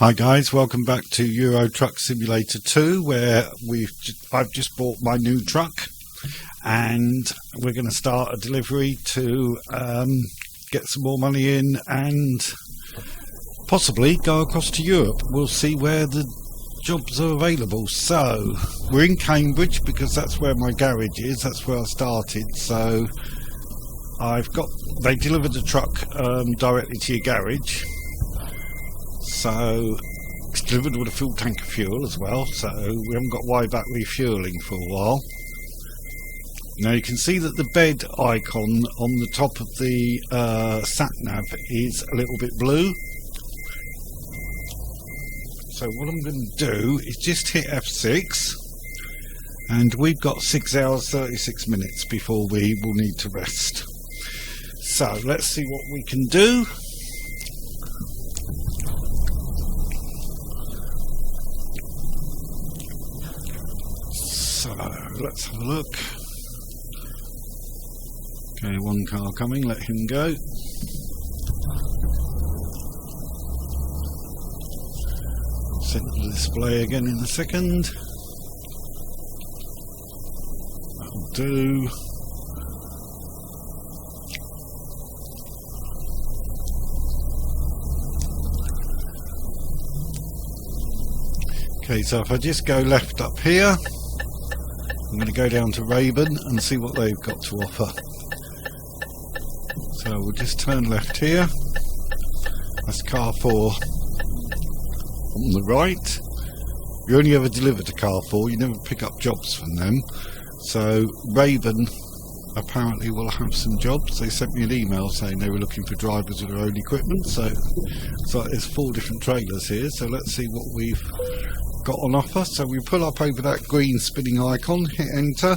Hi guys, welcome back to Euro Truck Simulator 2, where I've just bought my new truck and we're going to start a delivery to get some more money in and possibly go across to Europe. We'll see where the jobs are available. So we're in Cambridge because that's where my garage is, that's where I started. So they delivered the truck directly to your garage. So it's delivered with a full tank of fuel as well, so we haven't got to worry about refueling for a while. Now you can see that the bed icon on the top of the sat-nav is a little bit blue. So what I'm going to do is just hit F6, and we've got 6 hours 36 minutes before we will need to rest. So let's see what we can do. So let's have a look. Okay, one car coming, let him go. Set the display again in a second. That'll do. Okay, so if I just go left up here, I'm going to go down to Raven and see what they've got to offer. So we'll just turn left here. That's car 4 on the right. You only ever deliver to car 4, you never pick up jobs from them. So Raven apparently will have some jobs. They sent me an email saying they were looking for drivers with their own equipment. So there's 4 different trailers here. So let's see what we've got on offer. So we pull up over that green spinning icon, hit enter.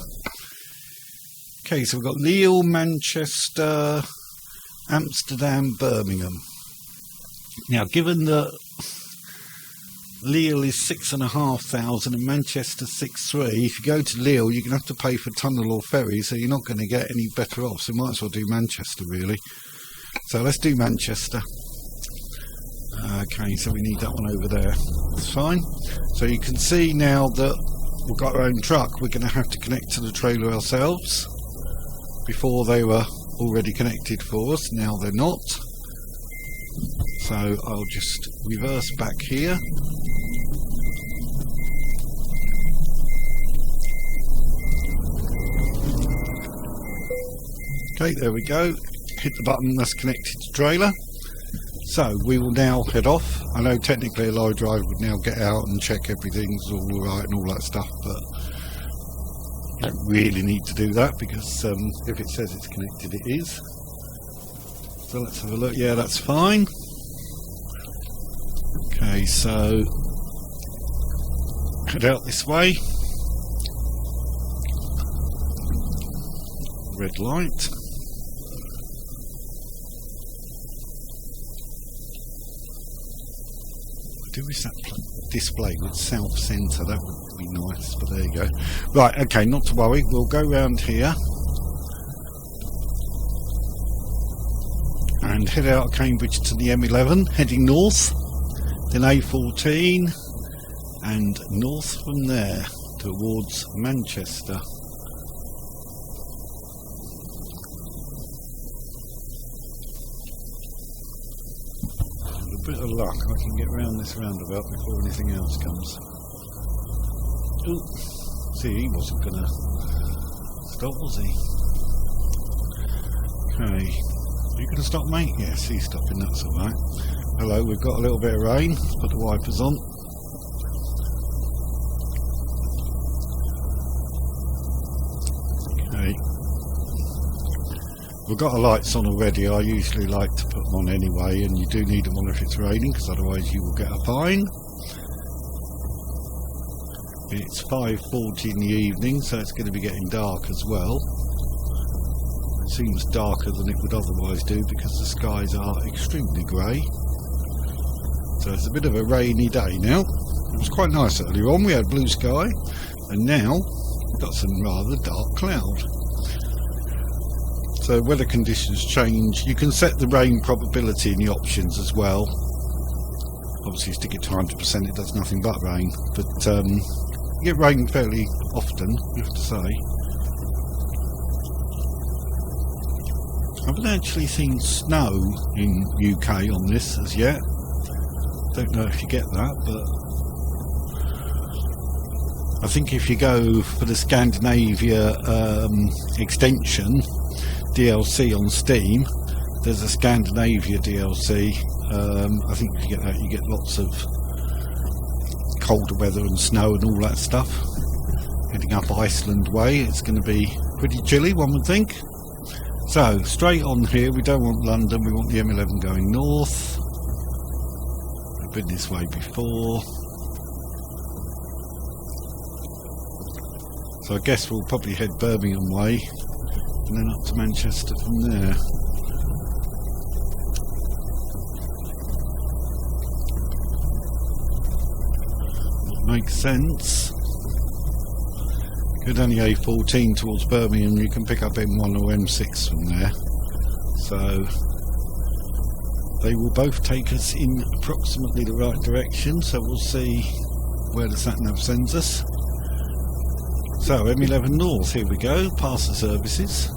Okay, so we've got Lille, Manchester, Amsterdam, Birmingham. Now given that Lille is 6,500 and Manchester 6,300, if you go to Lille you're going to have to pay for tunnel or ferry, so you're not going to get any better off, so might as well do Manchester really. So let's do Manchester. Okay, so we need that one over there. That's fine. So you can see now that we've got our own truck, we're going to have to connect to the trailer ourselves. Before they were already connected for us, now they're not. So I'll just reverse back here. Okay, there we go. Hit the button, that's connected to trailer. So we will now head off. I know technically a lorry driver would now get out and check everything's all right and all that stuff, but you don't really need to do that because if it says it's connected, it is. So let's have a look. Yeah, that's fine. Okay, so head out this way. Red light. I do wish that display would south centre, that would be nice, but there you go. Right, okay, not to worry, we'll go round here and head out of Cambridge to the M11, heading north, then A14 and north from there towards Manchester. Bit of luck, I can get round this roundabout before anything else comes. Ooh, see, he wasn't gonna stop, was he? Okay, are you gonna stop, mate? Yes, he's stopping, that's alright. Hello, we've got a little bit of rain, let's put the wipers on. Okay. We've got our lights on already. I usually like to put them on anyway, and you do need them on if it's raining because otherwise you will get a fine. It's 5:40 in the evening, so it's going to be getting dark as well. It seems darker than it would otherwise do because the skies are extremely grey. So it's a bit of a rainy day now. It was quite nice earlier on, we had blue sky, and now we've got some rather dark cloud. So weather conditions change. You can set the rain probability in the options as well. Obviously stick it to 100%, it does nothing but rain, but you get rain fairly often, you have to say. I haven't actually seen snow in UK on this as yet. Don't know if you get that, but I think if you go for the Scandinavia extension DLC on Steam, there's a Scandinavia DLC. I think if you get that, you get lots of colder weather and snow and all that stuff. Heading up Iceland way, it's going to be pretty chilly, one would think. So, straight on here, we don't want London, we want the M11 going north. We've been this way before. So I guess we'll probably head Birmingham way, and then up to Manchester from there. Makes sense. Go down the A14 towards Birmingham, you can pick up M1 or M6 from there. So they will both take us in approximately the right direction, so we'll see where the sat-nav sends us. So M11 North, here we go, past the services.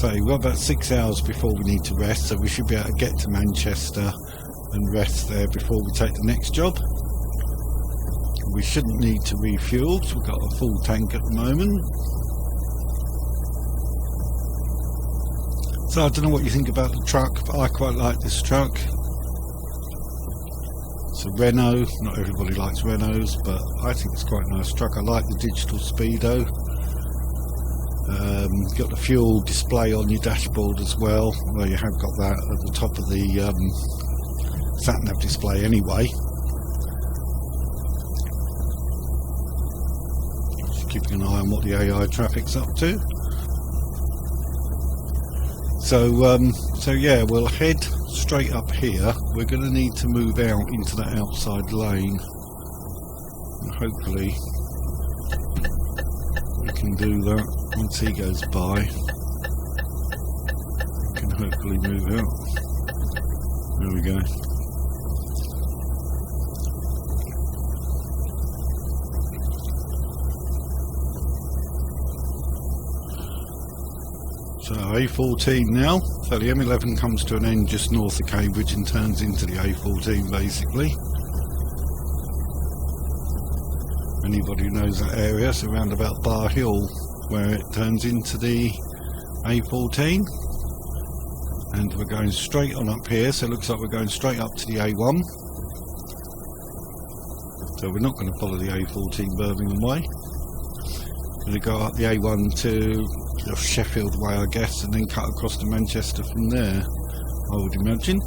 So we're about 6 hours before we need to rest, so we should be able to get to Manchester and rest there before we take the next job. We shouldn't need to refuel, so we've got a full tank at the moment. So I don't know what you think about the truck, but I quite like this truck. It's a Renault, not everybody likes Renaults, but I think it's quite a nice truck. I like the digital speedo. Got the fuel display on your dashboard as well. Well, you have got that at the top of the sat-nav display anyway. Keeping an eye on what the AI traffic's up to. So yeah, we'll head straight up here. We're going to need to move out into that outside lane, and hopefully we can do that once he goes by. We can hopefully move out. There we go. So A14 now, so the M11 comes to an end just north of Cambridge and turns into the A14 basically. Anybody who knows that area, so around about Bar Hill where it turns into the A14. And we're going straight on up here, so it looks like we're going straight up to the A1. So we're not going to follow the A14 Birmingham way. We're going to go up the A1 to Sheffield way, I guess, and then cut across to Manchester from there, I would imagine.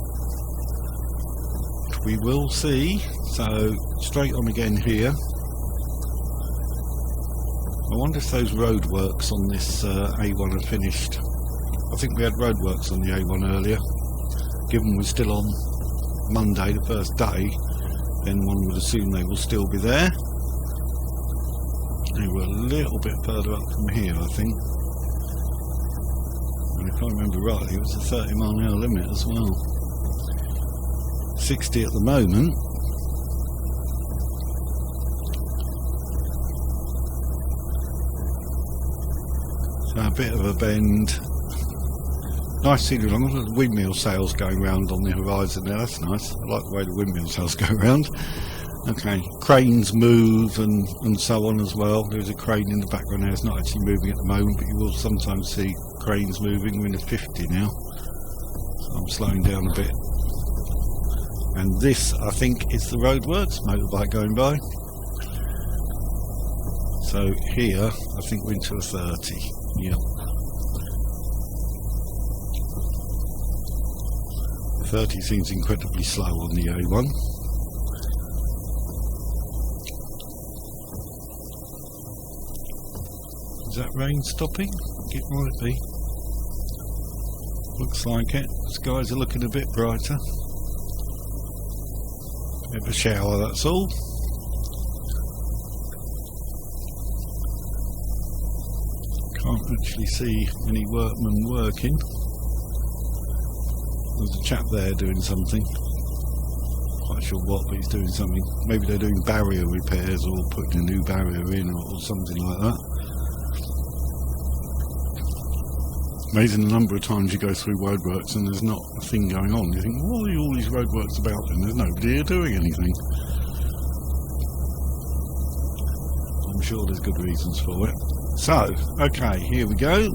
We will see. So straight on again here. I wonder if those roadworks on this A1 are finished. I think we had roadworks on the A1 earlier. Given we're still on Monday, the first day, then one would assume they will still be there. They were a little bit further up from here, I think. And if I remember rightly, it was a 30-mile-an-hour limit as well. 60 at the moment. So a bit of a bend. Nice scenery along. Look at the windmill sails going round on the horizon there. That's nice. I like the way the windmill sails go round. Okay, cranes move and so on as well. There's a crane in the background there. It's not actually moving at the moment, but you will sometimes see cranes moving. We're in the 50 now, so I'm slowing down a bit. And this, I think, is the roadworks, motorbike going by. So here, I think we're into a 30. Yep. 30 seems incredibly slow on the A1. Is that rain stopping? It might be. Looks like it. Skies are looking a bit brighter. Bit of a shower, that's all. Can't actually see any workmen working. There's a chap there doing something. quite sure what, but he's doing something. Maybe they're doing barrier repairs or putting a new barrier in or something like that. Amazing the number of times you go through roadworks and there's not a thing going on. You think, what are all these roadworks about? And there's nobody here doing anything. I'm sure there's good reasons for it. So, okay, here we go.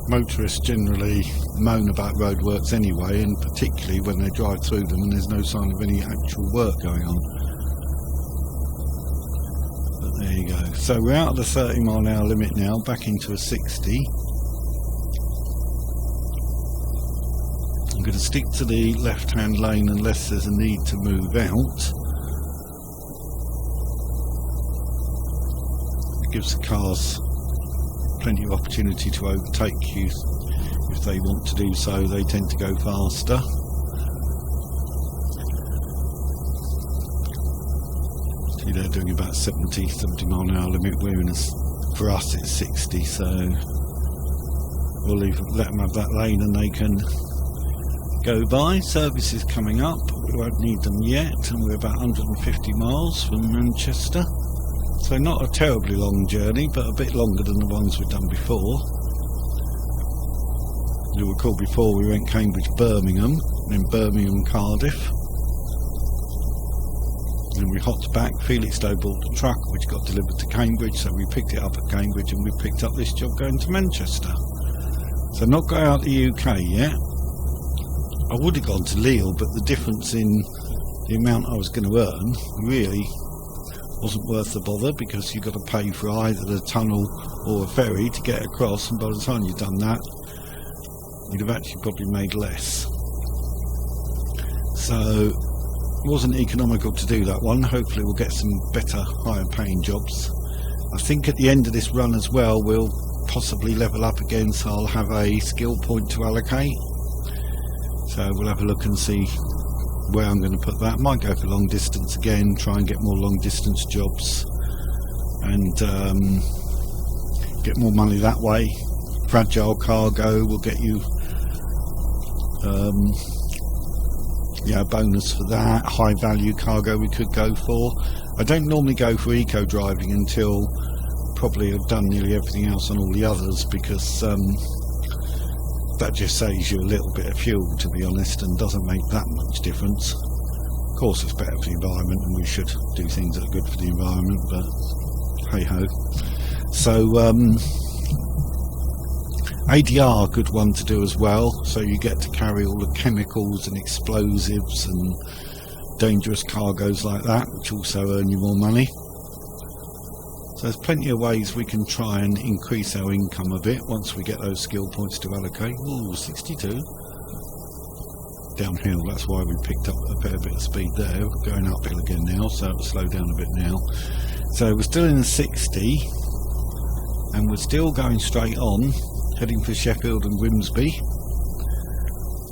Motorists generally moan about roadworks anyway, and particularly when they drive through them and there's no sign of any actual work going on. But there you go. So we're out of the 30-mile-an-hour limit now, back into a 60. I'm going to stick to the left-hand lane unless there's a need to move out. It gives the cars plenty of opportunity to overtake you if they want to do so. They tend to go faster. See, they're doing about 70 mile an hour limit. We're in for us it's 60, so we'll let them have that lane and they can go by. Service is coming up, we won't need them yet, and we're about 150 miles from Manchester. So not a terribly long journey, but a bit longer than the ones we've done before. You'll recall before we went Cambridge-Birmingham, then Birmingham-Cardiff. Then we hopped back. Felixstowe bought the truck which got delivered to Cambridge, so we picked it up at Cambridge and we picked up this job going to Manchester. So not got out the UK yet. I would have gone to Lille, but the difference in the amount I was going to earn really wasn't worth the bother, because you've got to pay for either the tunnel or a ferry to get across, and by the time you've done that you'd have actually probably made less. So it wasn't economical to do that one. Hopefully we'll get some better, higher paying jobs. I think at the end of this run as well we'll possibly level up again, so I'll have a skill point to allocate. So we'll have a look and see where I'm going to put that. Might go for long distance again, try and get more long distance jobs and get more money that way. Fragile cargo will get you a bonus for that. High value cargo we could go for. I don't normally go for eco driving until probably I've done nearly everything else on all the others, because that just saves you a little bit of fuel, to be honest, and doesn't make that much difference. Of course it's better for the environment and we should do things that are good for the environment, but hey ho. So ADR, good one to do as well, so you get to carry all the chemicals and explosives and dangerous cargoes like that, which also earn you more money. So there's plenty of ways we can try and increase our income a bit once we get those skill points to allocate. Ooh, 62. Downhill, that's why we picked up a fair bit of speed there. We're going uphill again now, so it'll slow down a bit now. So we're still in the 60, and we're still going straight on, heading for Sheffield and Grimsby.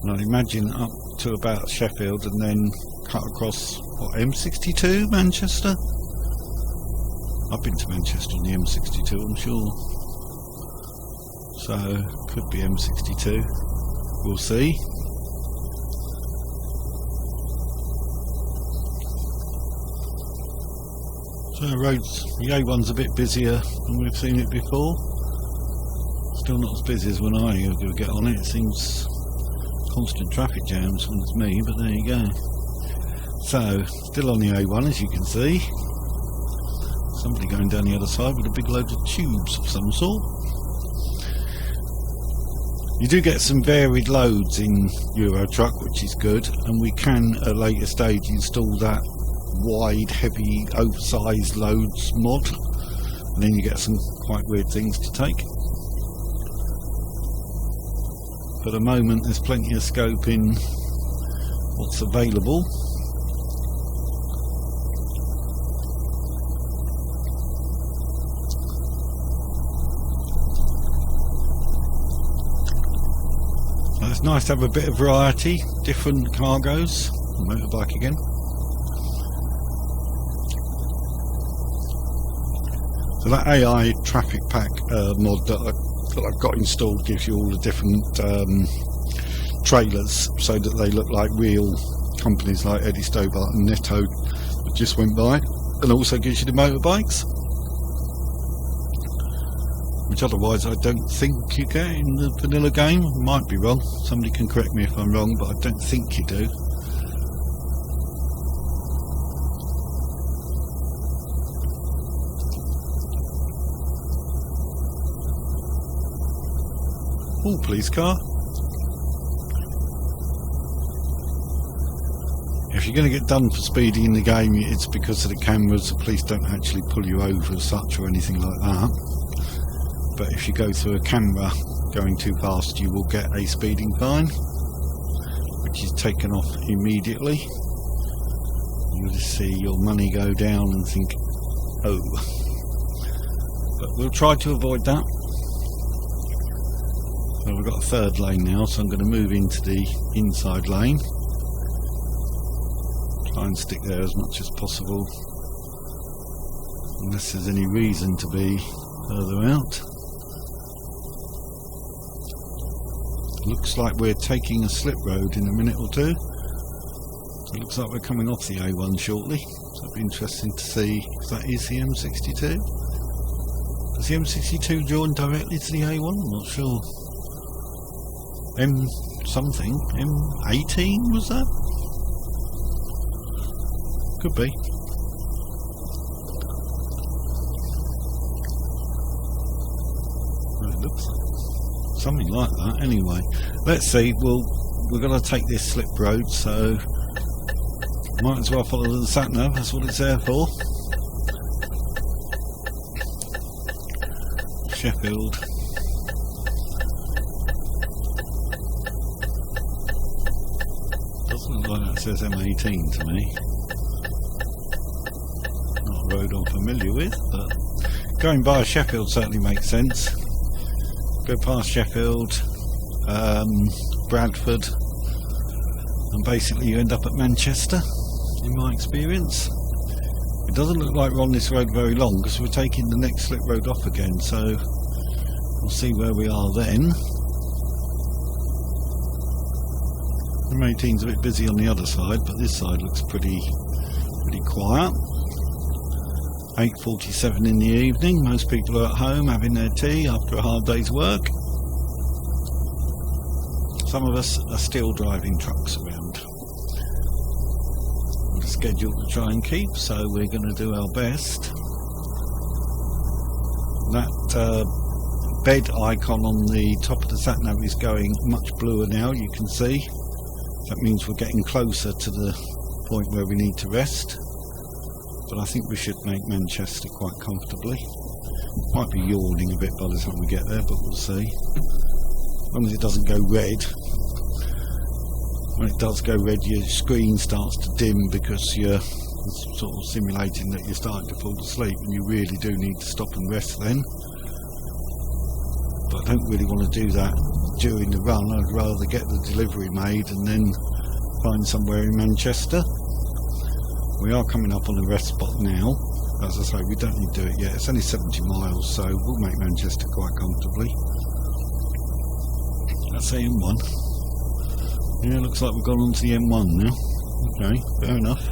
And I'd imagine up to about Sheffield and then cut across, what, M62, Manchester? I've been to Manchester on the M62, I'm sure. So, could be M62. We'll see. So, roads, the A1's a bit busier than we've seen it before. Still not as busy as when I get on it. It seems constant traffic jams when it's me, but there you go. So, still on the A1, as you can see. Somebody going down the other side with a big load of tubes of some sort. You do get some varied loads in Euro Truck, which is good, and we can at a later stage install that wide, heavy, oversized loads mod, and then you get some quite weird things to take. For the moment there's plenty of scope in what's available. It's nice to have a bit of variety, different cargoes. Motorbike again. So that AI traffic pack mod that I've got installed gives you all the different trailers so that they look like real companies like Eddie Stobart and Netto that just went by, and also gives you the motorbikes, which otherwise I don't think you get in the vanilla game. Might be wrong, somebody can correct me if I'm wrong, but I don't think you do. Oh, police car. If you're going to get done for speeding in the game, it's because of the cameras. The police don't actually pull you over as such or anything like that. But if you go through a camera going too fast, you will get a speeding fine, which is taken off immediately. You'll just see your money go down and think, oh. But we'll try to avoid that. So we've got a third lane now, so I'm going to move into the inside lane. Try and stick there as much as possible, unless there's any reason to be further out. Looks like we're taking a slip road in a minute or two. So it looks like we're coming off the A1 shortly. So it'll be interesting to see if that is the M62. Does the M62 join directly to the A1? I'm not sure. M something? M18 was that? Could be. Well, it looks something like that. Anyway, let's see. We're going to take this slip road, so might as well follow the sat nav. That's what it's there for. Sheffield. Doesn't look like that says M18 to me. Road I'm familiar with, but going by Sheffield certainly makes sense. Go past Sheffield, Bradford, and basically you end up at Manchester, in my experience. It doesn't look like we're on this road very long, because we're taking the next slip road off again, so we'll see where we are then. M18's a bit busy on the other side, but this side looks pretty quiet. 8:47 in the evening, most people are at home having their tea after a hard day's work. Some of us are still driving trucks around. We're scheduled to try and keep, so we're going to do our best. That bed icon on the top of the sat nav is going much bluer now, you can see. That means we're getting closer to the point where we need to rest. But I think we should make Manchester quite comfortably. Might be yawning a bit by the time we get there, but we'll see. As long as it doesn't go red. When it does go red, your screen starts to dim because you're sort of simulating that you're starting to fall asleep, and you really do need to stop and rest then. But I don't really want to do that during the run. I'd rather get the delivery made and then find somewhere in Manchester. We are coming up on the rest spot now. As I say, we don't need to do it yet. It's only 70 miles, so we'll make Manchester quite comfortably. That's the M1. Yeah, looks like we've gone on to the M1 now. Okay, fair enough.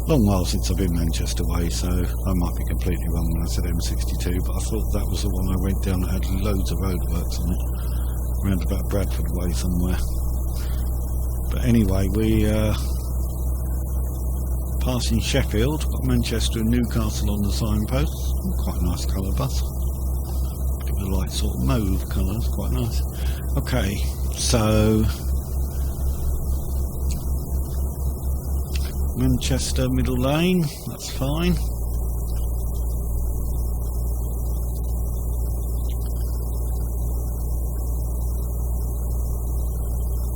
Long while since I've been Manchester way, so I might be completely wrong when I said M62, but I thought that was the one I went down that had loads of roadworks on it. Around about Bradford way somewhere. But anyway, we passing Sheffield, got Manchester and Newcastle on the signposts. Quite a nice colour bus. Give it a light sort of mauve colour, it's quite nice. Okay, so Manchester middle lane, that's fine.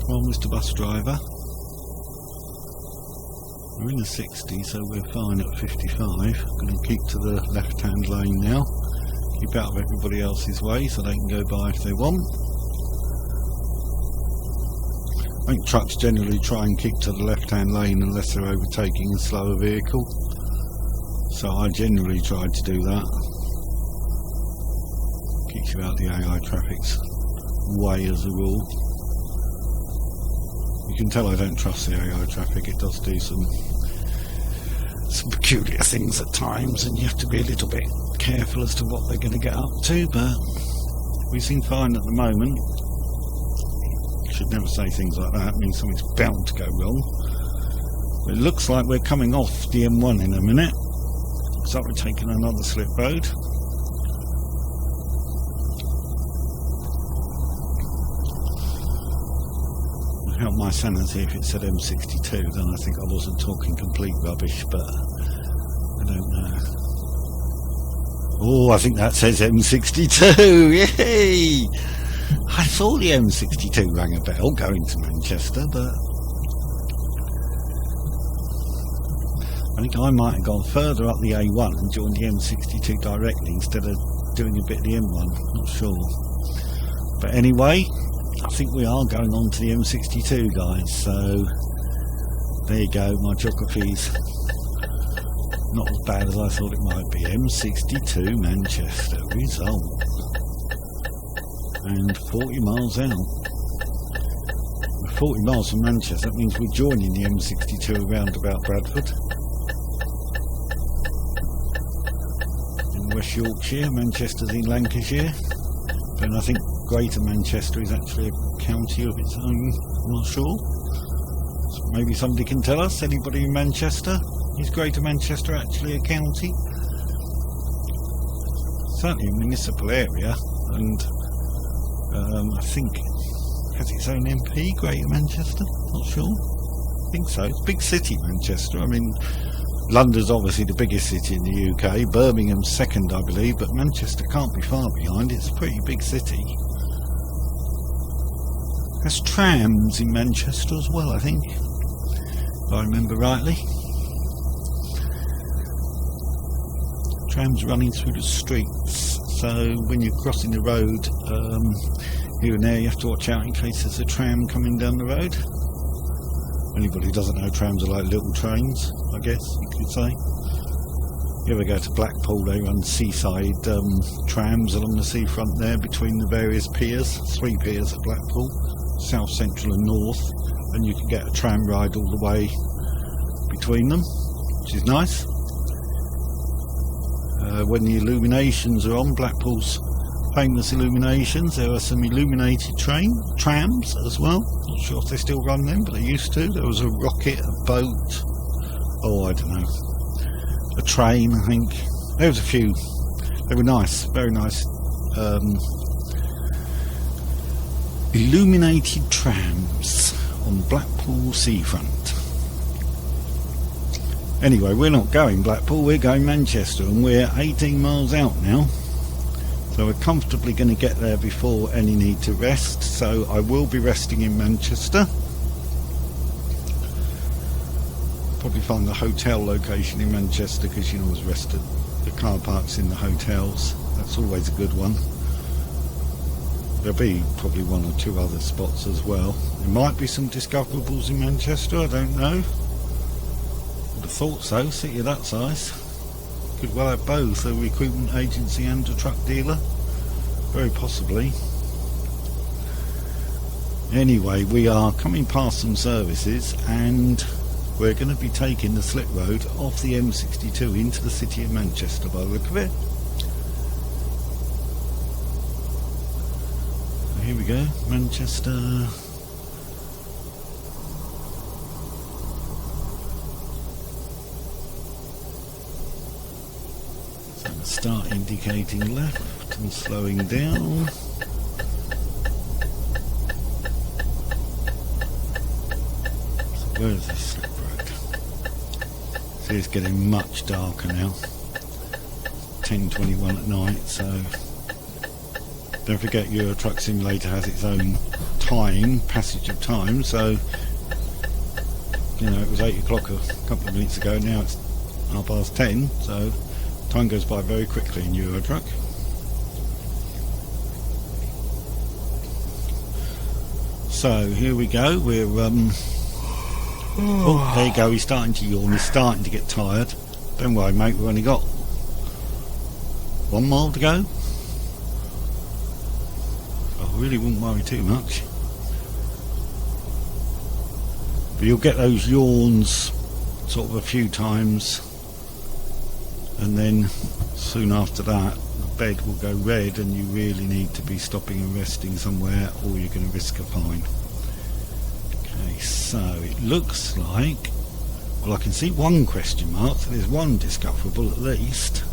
Well, Mr. Bus Driver, we're in a 60, so we're fine at 55. Going to keep to the left-hand lane now. Keep out of everybody else's way so they can go by if they want. I think trucks generally try and keep to the left-hand lane unless they're overtaking a slower vehicle. So I generally try to do that. Keep speak to you about the AI traffic's way as a rule. You can tell I don't trust the AI traffic. It does do some peculiar things at times, and you have to be a little bit careful as to what they're going to get up to, but we seem fine at the moment. Should never say things like that, it means something's bound to go wrong. It looks like we're coming off the M1 in a minute. Looks like we're taking another slip road. It'd help my sanity if it said M62, then I think I wasn't talking complete rubbish, but I don't know. Oh, I think that says M62, yay! I saw the M62 rang a bell going to Manchester, but I think I might have gone further up the A1 and joined the M62 directly instead of doing a bit of the M1, not sure. But anyway, I think we are going on to the M62, guys, so there you go, my geography's not as bad as I thought it might be. M62 Manchester result. And 40 miles out. 40 miles from Manchester, that means we're joining the M62 around about Bradford. In West Yorkshire, Manchester's in Lancashire. And I think Greater Manchester is actually a county of its own, I'm not sure. So maybe somebody can tell us, anybody in Manchester? Is Greater Manchester actually a county? Certainly a municipal area, and I think has its own MP, Greater Manchester, not sure. I think so. It's a big city, Manchester. I mean, London's obviously the biggest city in the UK, Birmingham's second I believe, but Manchester can't be far behind. It's a pretty big city. There's trams in Manchester as well, I think, if I remember rightly. Trams running through the streets, so when you're crossing the road here and there you have to watch out in case there's a tram coming down the road. Anybody who doesn't know, trams are like little trains, I guess you could say. You ever go to Blackpool, they run seaside trams along the seafront there between the various piers, 3 piers at Blackpool, south, central and north, and you can get a tram ride all the way between them, which is nice. When the illuminations are on, Blackpool's famous illuminations, there are some illuminated trams as well. Not sure if they still run them, but they used to. There was a rocket, a boat, oh I don't know, a train I think. There was a few. They were nice, very nice. Illuminated trams on Blackpool seafront. Anyway, we're not going Blackpool, we're going Manchester, and we're 18 miles out now. So we're comfortably going to get there before any need to rest. So I will be resting in Manchester. Probably find the hotel location in Manchester, because you can always rest at the car parks in the hotels. That's always a good one. There'll be probably 1 or 2 other spots as well. There might be some discoverables in Manchester, I don't know. Would have thought so, city of that size. Could well have both, a recruitment agency and a truck dealer. Very possibly. Anyway, we are coming past some services and we're going to be taking the slip road off the M62 into the city of Manchester by the look of it. So here we go, Manchester. Start indicating left and slowing down. So where is this slip road? See, it's getting much darker now. 10:21 at night, so don't forget your Truck Simulator has its own time, passage of time, so you know, it was 8 o'clock a couple of minutes ago, now it's 10:30, so time goes by very quickly in Euro Truck. So here we go, we're oh, there you go, he's starting to yawn, he's starting to get tired. Don't worry mate, we've only got 1 mile to go. really wouldn't worry too much. But you'll get those yawns sort of a few times, and then soon after that the bed will go red and you really need to be stopping and resting somewhere, or you're going to risk a fine. Okay, so it looks like, well, I can see one question mark, so there's one discoverable at least,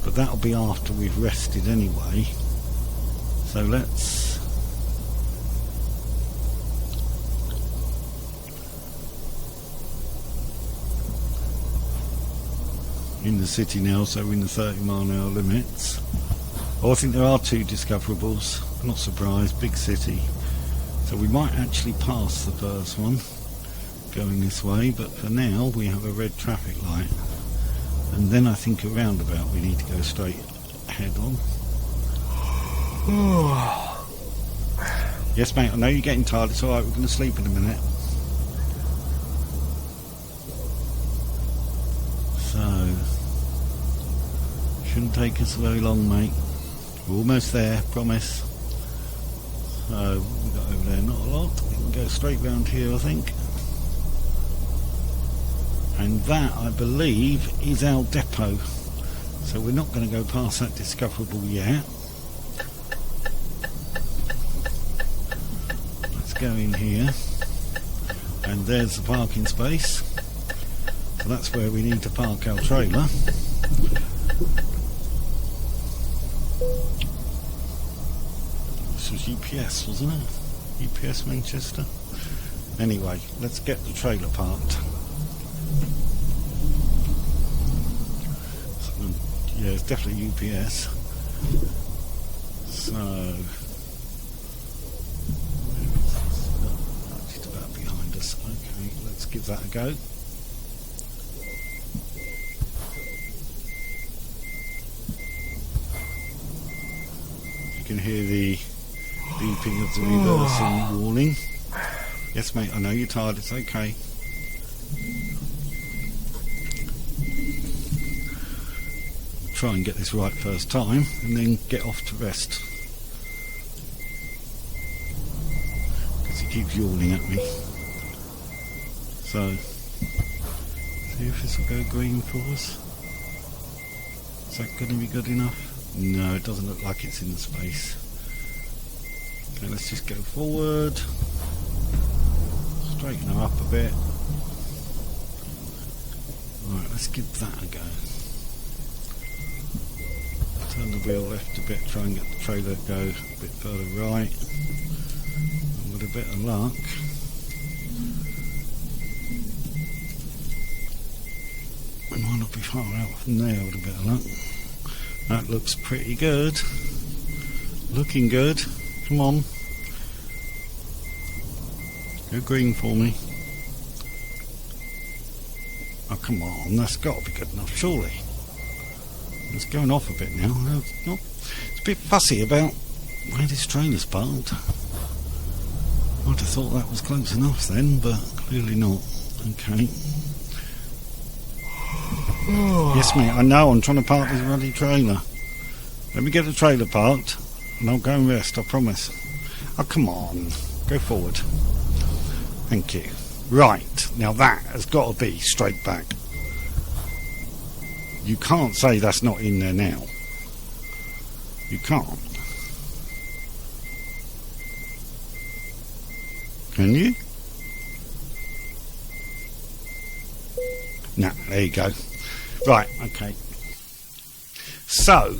but that'll be after we've rested anyway. So let's in the city now, so we're in the 30-mile-an-hour limits. Oh, I think there are 2 discoverables. I'm not surprised, big city. So we might actually pass the first one going this way, but for now we have a red traffic light. And then I think a roundabout we need to go straight ahead on. Yes, mate, I know you're getting tired. It's alright, we're going to sleep in a minute. So, shouldn't take us very long, mate. We're almost there, promise. So, what we got over there? Not a lot. We can go straight round here, I think. And that, I believe, is our depot. So we're not going to go past that discoverable yet. Let's go in here. And there's the parking space. So that's where we need to park our trailer. This was UPS, wasn't it? UPS Manchester. Anyway, let's get the trailer parked. Yeah, it's definitely UPS. So, just about behind us. Okay, let's give that a go. You can hear the beeping of the reversing warning. Yes, mate, I know you're tired, it's okay. Try and get this right first time and then get off to rest, because he keeps yawning at me. So, see if this will go green for us. Is that going to be good enough? No, it doesn't look like it's in the space. Okay, let's just go forward, straighten her up a bit. Right, let's give that a go. Turn the wheel left a bit, try and get the trailer to go a bit further right. And with a bit of luck, we might not be far out from there with a bit of luck. That looks pretty good. Looking good. Come on. Go green for me. Oh, come on, that's got to be good enough, surely. It's going off a bit now. It's a bit fussy about where this trailer's parked. I'd have thought that was close enough then, but clearly not. Okay. Yes, mate, I know, I'm trying to park this bloody trailer. Let me get the trailer parked, and I'll go and rest, I promise. Oh, come on. Go forward. Thank you. Right, now that has got to be straight back. You can't say that's not in there now. You can't. Can you? No, there you go. Right, okay. So,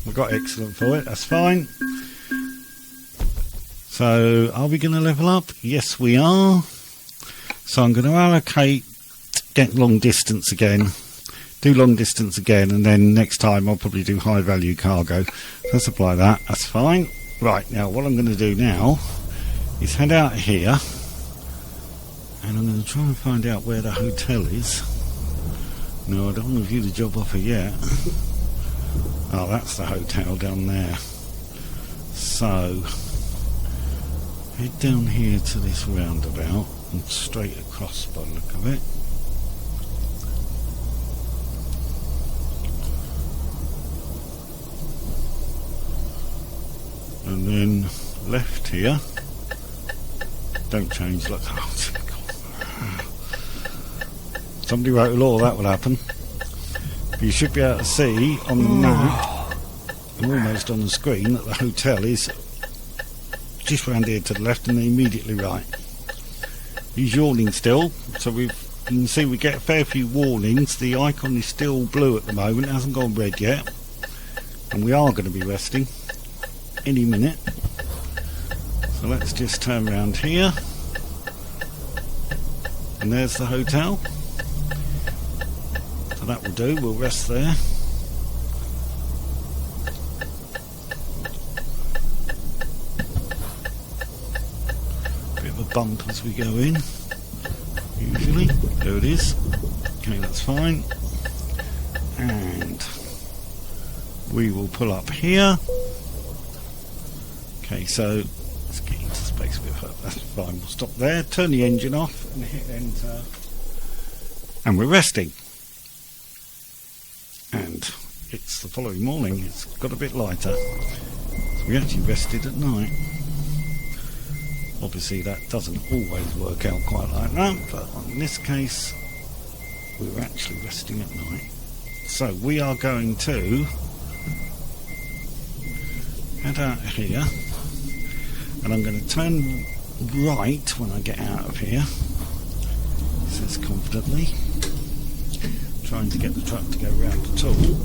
we've got excellent for it, that's fine. So, are we going to level up? Yes, we are. So I'm going to allocate, get long distance again. Do long distance again, and then next time I'll probably do high value cargo. Let's apply that, that's fine. Right, now what I'm going to do now is head out here, and I'm going to try and find out where the hotel is. No, I don't want to view the job offer yet. Oh, that's the hotel down there. So, head down here to this roundabout and straight across by the look of it. And and then left here. Don't change. Look, oh, somebody wrote a law that will happen. But you should be able to see on the map, and almost on the screen, that the hotel is just round here to the left and then immediately right. He's yawning still, so you can see we get a fair few warnings. The icon is still blue at the moment, it hasn't gone red yet, and we are going to be resting any minute. So let's just turn around here, and there's the hotel. So that will do, we'll rest there. Bit of a bump as we go in, usually. There it is. Okay, that's fine. And we will pull up here. Okay, so let's get into space a bit further. That's fine, we'll stop there, turn the engine off and hit enter. And we're resting. And it's the following morning, it's got a bit lighter. So we actually rested at night. Obviously that doesn't always work out quite like that, but in this case we were actually resting at night. So we are going to head out of here, and I'm going to turn right when I get out of here. It says confidently, trying to get the truck to go round the tool.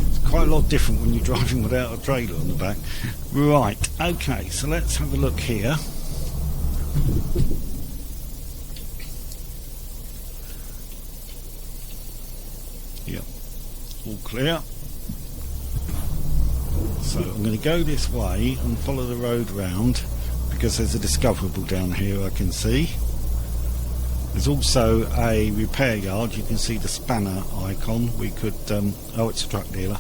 It's quite a lot different when you're driving without a trailer on the back. Right, okay, so let's have a look here. Yep, all clear. So I'm going to go this way and follow the road round, because there's a discoverable down here I can see. There's also a repair yard. You can see the spanner icon. We could oh, it's a truck dealer,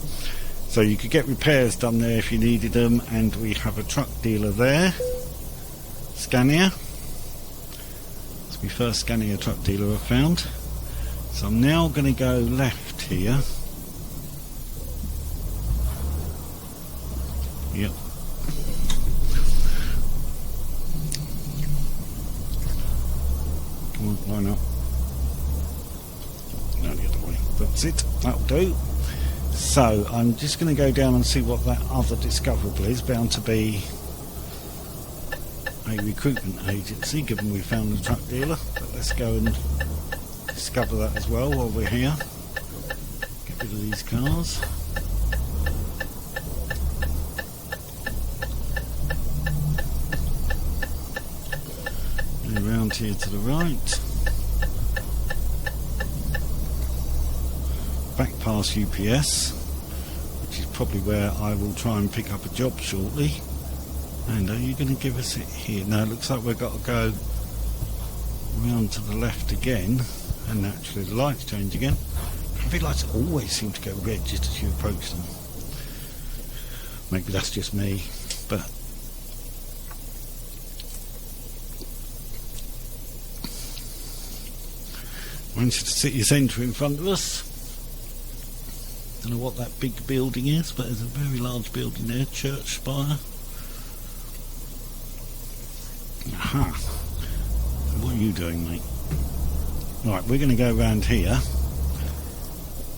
so you could get repairs done there if you needed them, and we have a truck dealer there, Scania. It's my first Scania truck dealer I've found. So I'm now going to go left here. Yep. Come on, line up. No, the other way. That's it. That'll do. So I'm just going to go down and see what that other discoverable is. Bound to be a recruitment agency, given we found the truck dealer. But let's go and discover that as well while we're here. Get rid of these cars. Around here to the right, back past UPS, which is probably where I will try and pick up a job shortly. And are you going to give us it here? No, it looks like we've got to go round to the left again, and naturally the lights change again. Traffic lights always seem to go red just as you approach them. Maybe that's just me, but Manchester City Centre in front of us. Don't know what that big building is, but there's a very large building there, church spire. Aha. What are you doing, mate? Right, we're going to go round here,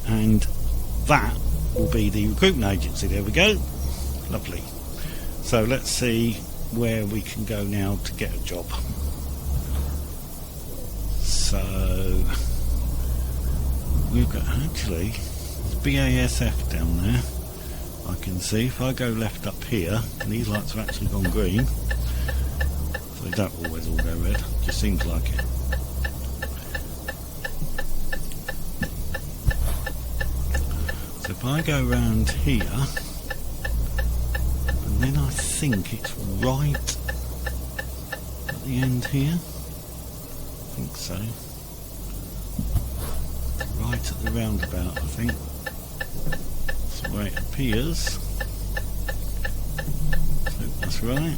and that will be the recruitment agency. There we go. Lovely. So let's see where we can go now to get a job. So we've got actually BASF down there. I can see if I go left up here, and these lights have actually gone green. So they don't always all go red, just seems like it. So if I go round here, and then I think it's right at the end here. I think so. Right at the roundabout, I think. That's the way it appears. So that's right.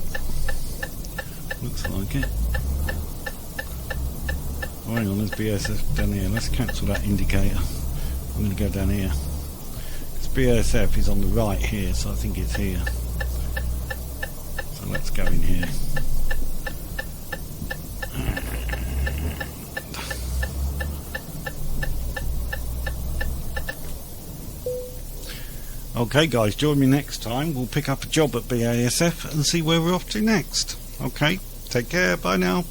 Looks like it. Oh, hang on, there's BASF down here. Let's cancel that indicator. I'm going to go down here. Because BASF is on the right here, so I think it's here. go in here. Okay guys, join me next time. We'll pick up a job at BASF and see where we're off to next. Okay, take care, bye now.